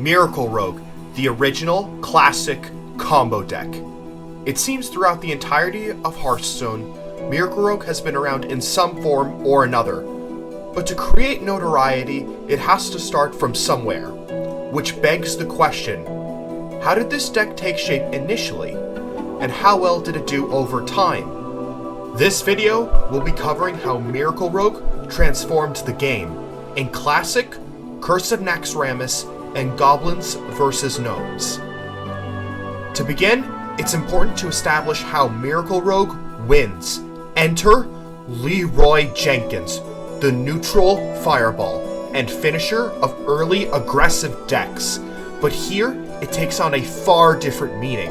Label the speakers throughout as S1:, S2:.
S1: Miracle Rogue, the original classic combo deck. It seems throughout the entirety of Hearthstone, Miracle Rogue has been around in some form or another, but to create notoriety, it has to start from somewhere, which begs the question, how did this deck take shape initially, and how well did it do over time? This video will be covering how Miracle Rogue transformed the game in Classic, Curse of Naxxramas, and Goblins vs. Gnomes. To begin, it's important to establish how Miracle Rogue wins. Enter Leroy Jenkins, the neutral fireball and finisher of early aggressive decks. But here, it takes on a far different meaning.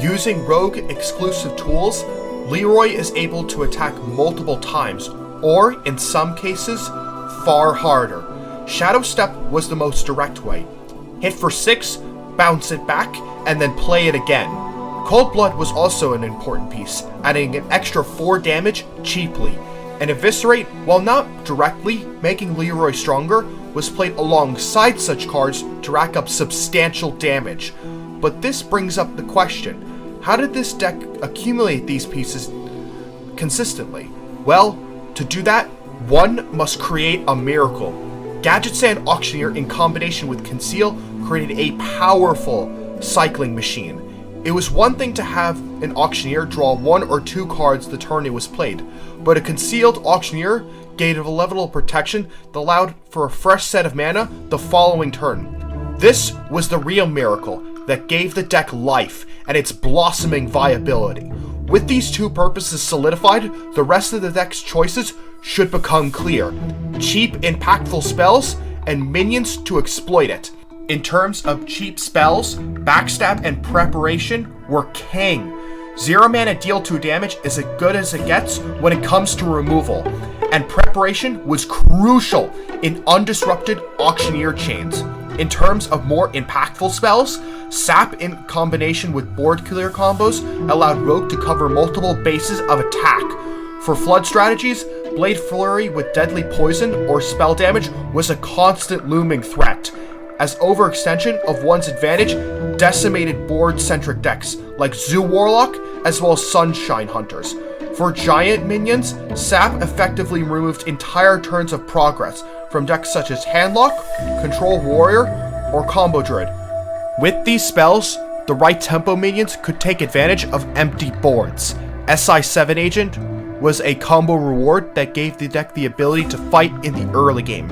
S1: Using Rogue exclusive tools, Leroy is able to attack multiple times, or in some cases, far harder. Shadow Step was the most direct way. Hit for 6, bounce it back, and then play it again. Cold Blood was also an important piece, adding an extra 4 damage cheaply. And Eviscerate, while not directly making Leroy stronger, was played alongside such cards to rack up substantial damage. But this brings up the question, how did this deck accumulate these pieces consistently? Well, to do that, one must create a miracle. Gadget Sand Auctioneer in combination with Conceal created a powerful cycling machine. It was one thing to have an Auctioneer draw 1 or 2 cards the turn it was played, but a Concealed Auctioneer gave a level of protection that allowed for a fresh set of mana the following turn. This was the real miracle that gave the deck life and its blossoming viability. With these two purposes solidified, the rest of the deck's choices should become clear. Cheap, impactful spells, and minions to exploit it. In terms of cheap spells, Backstab and Preparation were king. 0 mana deal 2 damage is as good as it gets when it comes to removal, and Preparation was crucial in undisrupted Auctioneer chains. In terms of more impactful spells, Sap in combination with board clear combos allowed Rogue to cover multiple bases of attack. For flood strategies, Blade Flurry with deadly poison or spell damage was a constant looming threat, as overextension of one's advantage decimated board-centric decks like Zoo Warlock as well as Sunshine Hunters. For giant minions, Sap effectively removed entire turns of progress from decks such as Handlock, Control Warrior, or Combo Druid. With these spells, the right tempo minions could take advantage of empty boards. SI7 Agent was a combo reward that gave the deck the ability to fight in the early game.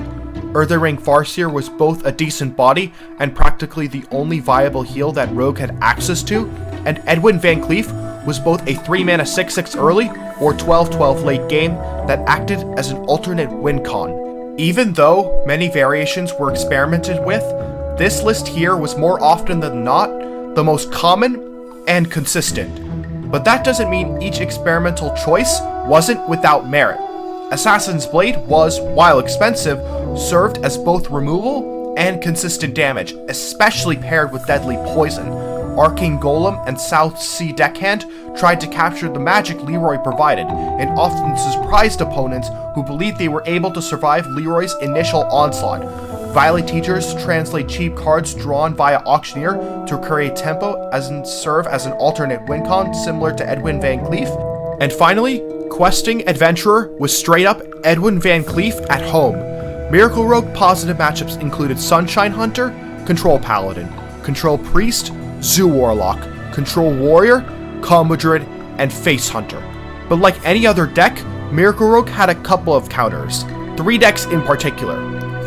S1: Earthring Farseer was both a decent body and practically the only viable heal that Rogue had access to, and Edwin Van Cleef was both a 3-mana 6/6 early or 12/12 late game that acted as an alternate win con. Even though many variations were experimented with, this list here was more often than not the most common and consistent. But that doesn't mean each experimental choice wasn't without merit. Assassin's Blade was, while expensive, served as both removal and consistent damage, especially paired with deadly poison. Arcane Golem and South Sea Deckhand tried to capture the magic Leroy provided, and often surprised opponents who believed they were able to survive Leroy's initial onslaught. Violet Teachers translate cheap cards drawn via Auctioneer to create tempo and serve as an alternate win con similar to Edwin Van Cleef. And finally, Questing Adventurer was straight up Edwin Van Cleef at home. Miracle Rogue positive matchups included Sunshine Hunter, Control Paladin, Control Priest, Zoo Warlock, Control Warrior, Combo Druid, and Face Hunter. But like any other deck, Miracle Rogue had a couple of counters. 3 decks in particular.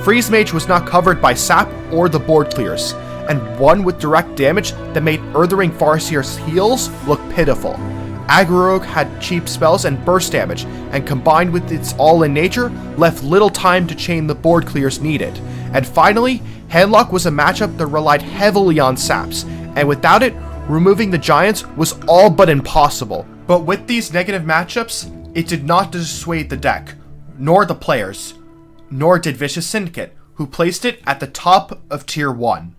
S1: Freeze Mage was not covered by Sap or the board clears, and one with direct damage that made Earthring Farseer's heals look pitiful. Aggro Rogue had cheap spells and burst damage, and combined with its all-in nature, left little time to chain the board clears needed. And finally, Handlock was a matchup that relied heavily on Saps, and without it, removing the Giants was all but impossible. But with these negative matchups, it did not dissuade the deck, nor the players, nor did Vicious Syndicate, who placed it at the top of Tier 1.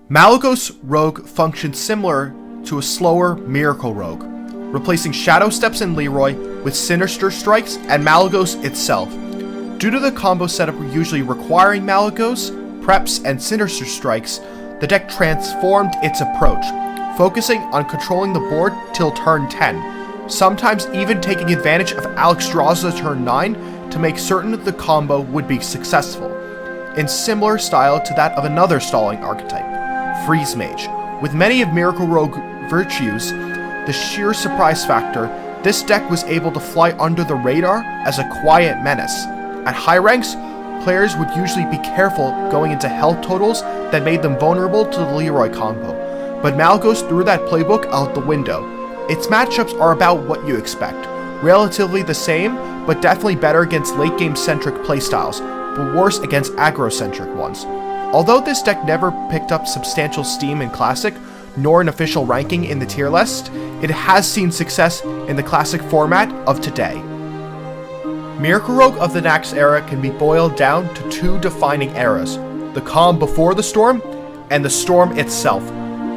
S1: Malygos Rogue functioned similar to a slower Miracle Rogue, replacing Shadow Steps and Leroy with Sinister Strikes and Malygos itself. Due to the combo setup usually requiring Malygos, preps and sinister strikes, the deck transformed its approach, focusing on controlling the board till turn 10, sometimes even taking advantage of Alexstrasza turn 9 to make certain the combo would be successful, in similar style to that of another stalling archetype, Freeze Mage. With many of Miracle Rogue virtues, the sheer surprise factor, this deck was able to fly under the radar as a quiet menace. At high ranks, players would usually be careful going into health totals that made them vulnerable to the Leroy combo, but Malygos threw that playbook out the window. Its matchups are about what you expect, relatively the same, but definitely better against late game centric playstyles, but worse against aggro centric ones. Although this deck never picked up substantial steam in Classic, nor an official ranking in the tier list, it has seen success in the Classic format of today. Miracle Rogue of the Nax era can be boiled down to two defining eras, the calm before the storm, and the storm itself.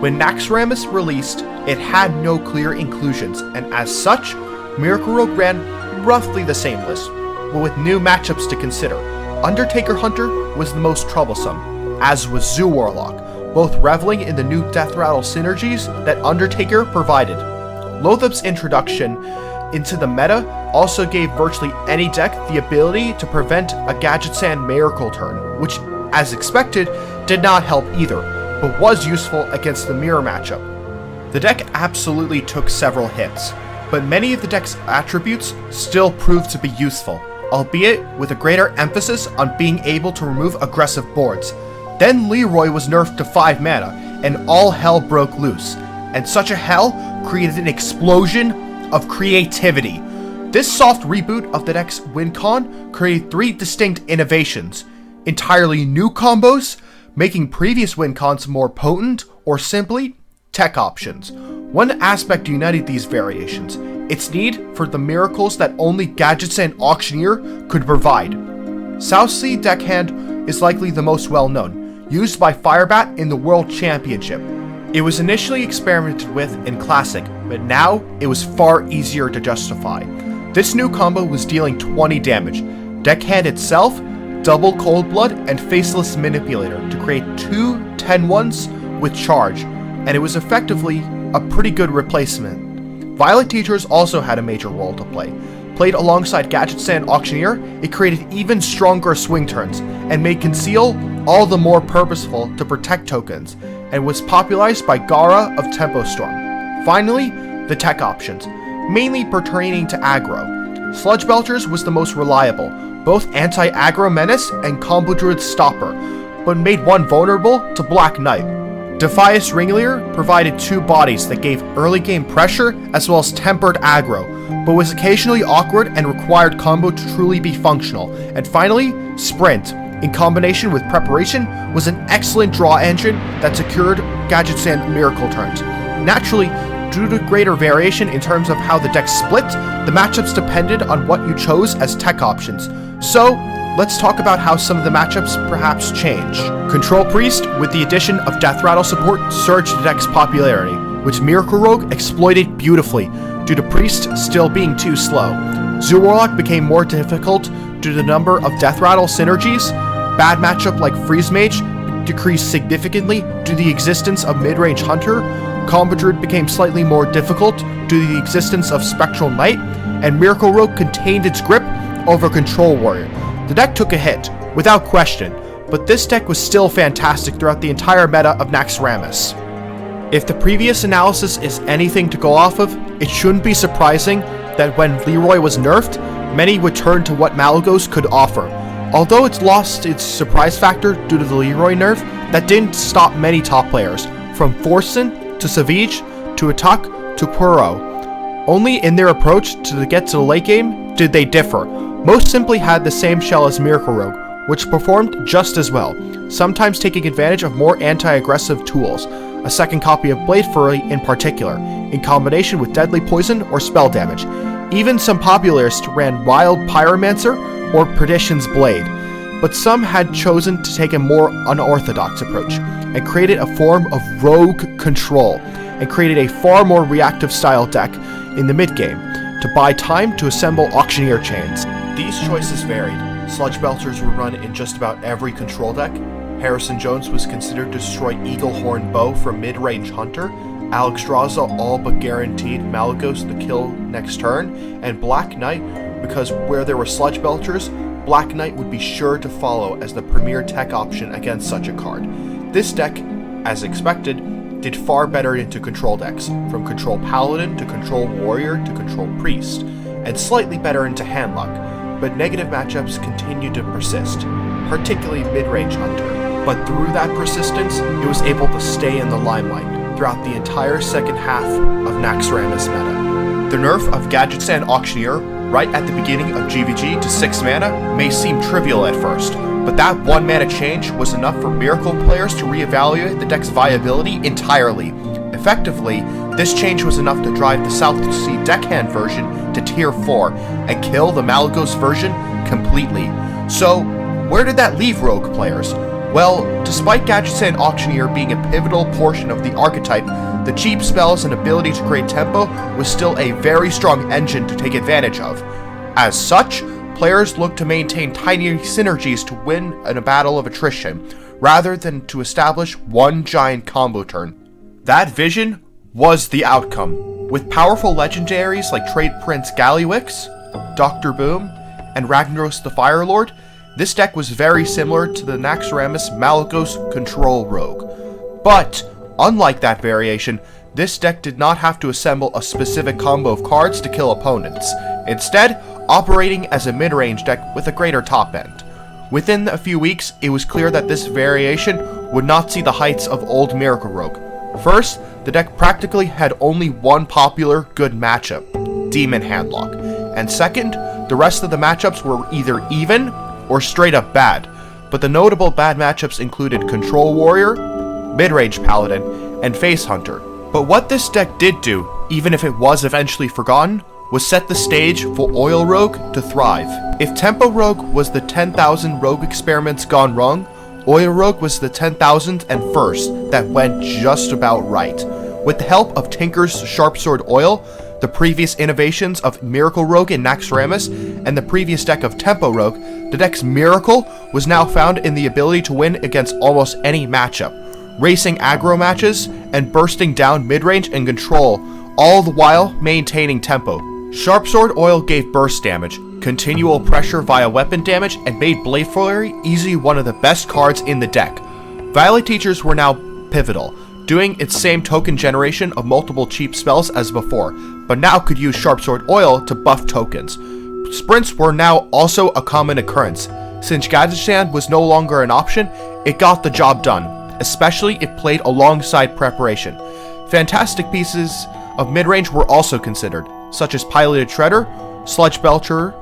S1: When Naxxramas released, it had no clear inclusions, and as such, Miracle Rogue ran roughly the same list, but with new matchups to consider. Undertaker Hunter was the most troublesome, as was Zoo Warlock, both reveling in the new Death Rattle synergies that Undertaker provided. Lothup's introduction into the meta also gave virtually any deck the ability to prevent a Gadget Sand Miracle turn, which, as expected, did not help either, but was useful against the mirror matchup. The deck absolutely took several hits, but many of the deck's attributes still proved to be useful, albeit with a greater emphasis on being able to remove aggressive boards. Then Leroy was nerfed to 5 mana, and all hell broke loose, and such a hell created an explosion of creativity. This soft reboot of the deck's win con created 3 distinct innovations: entirely new combos, making previous win cons more potent, or simply tech options. One aspect united these variations: its need for the miracles that only Gadgets and Auctioneer could provide. Southsea Deckhand is likely the most well known, used by Firebat in the World Championship. It was initially experimented with in Classic, but now it was far easier to justify. This new combo was dealing 20 damage, Deckhand itself, double Cold Blood, and Faceless Manipulator to create 2 10-1s with charge, and it was effectively a pretty good replacement. Violet Teachers also had a major role to play. Played alongside Gadget Sand Auctioneer, it created even stronger swing turns, and made Conceal all the more purposeful to protect tokens, and was popularized by Gara of Tempo Storm. Finally, the tech options, mainly pertaining to aggro. Sludge Belchers was the most reliable, both anti-aggro menace and combo druid stopper, but made one vulnerable to Black Knight. Defias Ringleader provided 2 bodies that gave early game pressure as well as tempered aggro, but was occasionally awkward and required combo to truly be functional. And finally, Sprint, in combination with Preparation, was an excellent draw engine that secured Gadget Sand Miracle turns. Naturally, due to greater variation in terms of how the deck split, the matchups depended on what you chose as tech options. So, let's talk about how some of the matchups perhaps change. Control Priest, with the addition of Death Rattle support, surged the deck's popularity, which Miracle Rogue exploited beautifully, due to Priest still being too slow. Zoo Warlock became more difficult due to the number of Death Rattle synergies. Bad matchup like Freeze Mage decreased significantly due to the existence of Midrange Hunter. Combo Druid became slightly more difficult due to the existence of Spectral Knight, and Miracle Rogue contained its grip over Control Warrior. The deck took a hit, without question, but this deck was still fantastic throughout the entire meta of Naxxramas. If the previous analysis is anything to go off of, it shouldn't be surprising that when Leroy was nerfed, many would turn to what Malygos could offer. Although it's lost its surprise factor due to the Leroy nerf, that didn't stop many top players, from Forsen to Savage to Attack to Puro. Only in their approach to get to the late game did they differ. Most simply had the same shell as Miracle Rogue, which performed just as well, sometimes taking advantage of more anti-aggressive tools, a second copy of Blade Fury in particular, in combination with Deadly Poison or spell damage. Even some popularists ran Wild Pyromancer or Perdition's Blade, but some had chosen to take a more unorthodox approach, and created a form of rogue control, and created a far more reactive style deck in the mid-game, to buy time to assemble Auctioneer chains. These choices varied. Sludge Belchers were run in just about every control deck, Harrison Jones was considered to destroy Eaglehorn Bow from mid-range Hunter, Alex Draza all but guaranteed Malygos the kill next turn, and Black Knight, because where there were Sludge Belchers, Black Knight would be sure to follow as the premier tech option against such a card. This deck, as expected, did far better into control decks, from Control Paladin to Control Warrior to Control Priest, and slightly better into Handlock, but negative matchups continued to persist, particularly mid-range Hunter. But through that persistence, it was able to stay in the limelight throughout the entire second half of Naxxramas meta. The nerf of Gadget Stand Auctioneer right at the beginning of GvG to 6 mana may seem trivial at first, but that 1 mana change was enough for Miracle players to reevaluate the deck's viability entirely. Effectively, this change was enough to drive the South Sea Deckhand version to tier 4 and kill the Malygos version completely. So, where did that leave Rogue players? Well, despite Gadget Stand Auctioneer being a pivotal portion of the archetype, the cheap spells and ability to create tempo was still a very strong engine to take advantage of. As such, players looked to maintain tiny synergies to win in a battle of attrition, rather than to establish one giant combo turn. That vision was the outcome. With powerful legendaries like Trade Prince Gallywix, Dr. Boom, and Ragnaros the Firelord, this deck was very similar to the Naxxramas Malygos Control Rogue. But, unlike that variation, this deck did not have to assemble a specific combo of cards to kill opponents, instead operating as a mid-range deck with a greater top end. Within a few weeks, it was clear that this variation would not see the heights of old Miracle Rogue. First, the deck practically had only one popular good matchup, Demon Handlock, and second, the rest of the matchups were either even or straight up bad, but the notable bad matchups included Control Warrior, Midrange Paladin, and Face Hunter. But what this deck did do, even if it was eventually forgotten, was set the stage for Oil Rogue to thrive. If Tempo Rogue was the 10,000 rogue experiments gone wrong, Oil Rogue was the 10,001st that went just about right. With the help of Tinker's Sharpsword Oil, the previous innovations of Miracle Rogue in Naxxramas, and the previous deck of Tempo Rogue, the deck's miracle was now found in the ability to win against almost any matchup, racing aggro matches and bursting down mid-range and control, all the while maintaining tempo. Sharpsword Oil gave burst damage, continual pressure via weapon damage, and made Blade Flurry easily one of the best cards in the deck. Violet Teachers were now pivotal, doing its same token generation of multiple cheap spells as before, but now could use Sharpsword Oil to buff tokens. Sprints were now also a common occurrence. Since Gadget Stand was no longer an option, it got the job done, especially if played alongside preparation. Fantastic pieces of mid-range were also considered, such as Piloted Shredder, Sludge Belcher,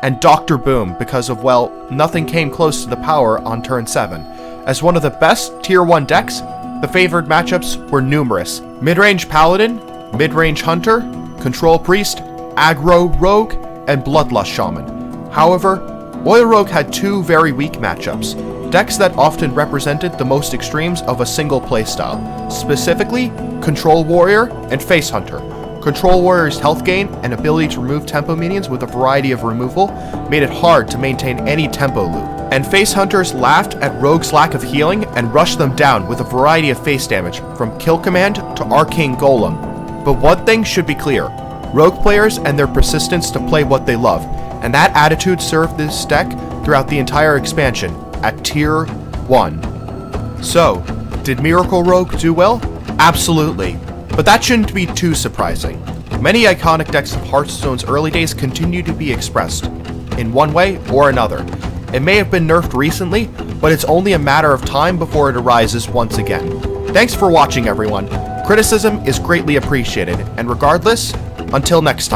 S1: and Dr. Boom because of, well, nothing came close to the power on turn 7. As one of the best tier 1 decks, the favored matchups were numerous. Mid-range Paladin, mid-range Hunter, Control Priest, Aggro Rogue, and Bloodlust Shaman. However, Oil Rogue had two very weak matchups, decks that often represented the most extremes of a single playstyle, specifically Control Warrior and Face Hunter. Control Warrior's health gain and ability to remove tempo minions with a variety of removal made it hard to maintain any tempo loop, and Face Hunters laughed at Rogue's lack of healing and rushed them down with a variety of face damage, from Kill Command to Arcane Golem. But one thing should be clear, Rogue players and their persistence to play what they love, and that attitude served this deck throughout the entire expansion, at Tier 1. So, did Miracle Rogue do well? Absolutely. But that shouldn't be too surprising. Many iconic decks of Hearthstone's early days continue to be expressed, in one way or another. It may have been nerfed recently, but it's only a matter of time before it arises once again. Thanks for watching, everyone. Criticism is greatly appreciated, and regardless, until next time.